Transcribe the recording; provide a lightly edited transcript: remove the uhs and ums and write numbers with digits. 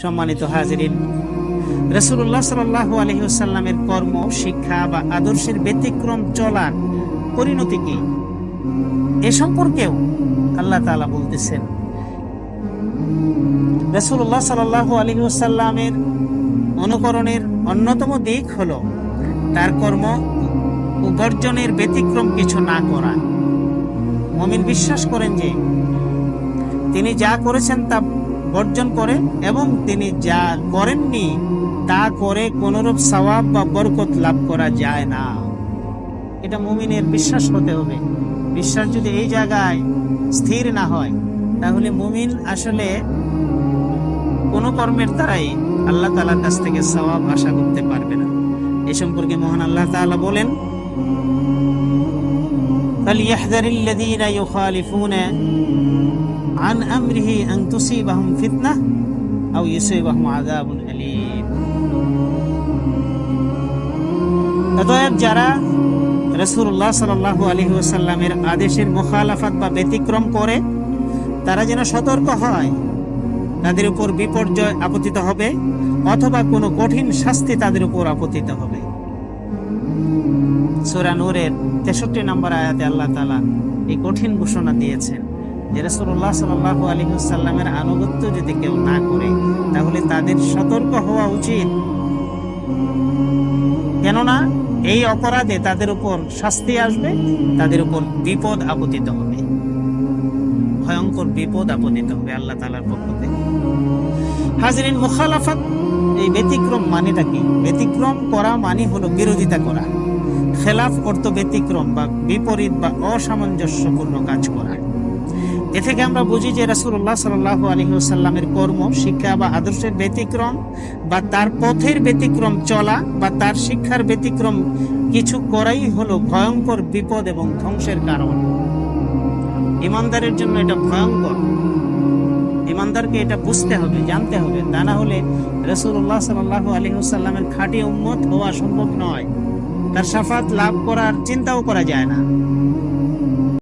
সম্মানিত হাজিরিন, রাসূলুল্লাহ সাল্লাল্লাহু আলাইহি ওয়াসাল্লামের কর্ম, শিক্ষা বা আদর্শের ব্যতিক্রম চলার পরিণতি কি, এ সম্পর্কেও আল্লাহ তাআলা বলতেছেন। রাসূলুল্লাহ সাল্লাল্লাহু আলাইহি ওয়াসাল্লামের অনুকরণের অন্যতম দিক হলো তার কর্ম ও বর্জনের ব্যতিক্রম কিছু না করা। মুমিন বিশ্বাস করেন যে তিনি যা করেছেন তা বর্জন করে এবং তিনি যা করেননি তা করে কোনরূপ সওয়াব বা বরকত লাভ করা যায় না। এটা মুমিনের বিশ্বাস হতে হবে। বিশ্বাস যদি এই জায়গায় স্থির না হয়, তাহলে মুমিন আসলে কোন কর্মের দ্বারাই আল্লাহ তাআলার কাছ থেকে সওয়াব আশা করতে পারবে না। এই সম্পর্কে মহান আল্লাহ তাআলা বলেন, ফালইয়াহযারিল্লাযীনা ইউখালিফুনা আন আমরিহি আন তুসিবাহুম ফিতনাহ আও ইউসিবাহুম আযাবুন আলীম। অতএব যারা রাসূলুল্লাহ সাল্লাল্লাহু আলাইহি ওয়াসাল্লামের আদেশের মুখালাফাত বা ব্যতিক্রম করে, তারা যেন সতর্ক হয়, তাদের উপর বিপর্যয় আপতিত হবে অথবা কোনো কঠিন শাস্তি তাদের উপর আপতিত হবে। সূরা নূরের 63 নম্বর আয়াতে আল্লাহ তাআলা এই কঠিন ঘোষণা দিয়েছেন যে রাসূলুল্লাহ সাল্লাল্লাহু আলাইহি ওয়াসাল্লামের আনুগত্য যদি কেউ না করে, তাহলে তাদের সতর্ক হওয়া উচিত। কেননা এই অপরাধে তাদের উপর শাস্তি আসবে, তাদের উপর বিপদ আপতিত হবে, ভয়ঙ্কর বিপদ আপতিত হবে আল্লাহ তাআলার পক্ষ থেকে। হাজিরিন, মুখালাফাত, এই ব্যতিক্রম মানেটা কি? ব্যতিক্রম করা মানে হলো বিরোধিতা করা। খেলাফ অর্থ ব্যতিক্রম বা বিপরীত বা অসামঞ্জস্যপূর্ণ কাজ করা। এ থেকে আমরা বুঝি যে রাসূলুল্লাহ সাল্লাল্লাহু আলাইহি ওয়াসাল্লামের কর্ম, শিক্ষা বা আদর্শের ব্যতিক্রম বা তার পথের ব্যতিক্রম চলা বা তার শিক্ষার ব্যতিক্রম কিছু করাই হলো ভয়ঙ্কর বিপদ এবং ধ্বংসের কারণ। ঈমানদারের জন্য এটা ভয়ঙ্কর। ঈমানদারকে এটা বুঝতে হবে, জানতে হবে। তা না হলে রাসূলুল্লাহ সাল্লাল্লাহু আলাইহি ওয়াসাল্লামের খাঁটি উম্মত হওয়া সম্ভব নয়। তার শাফাত লাভ করার চিন্তাও করা যায় না।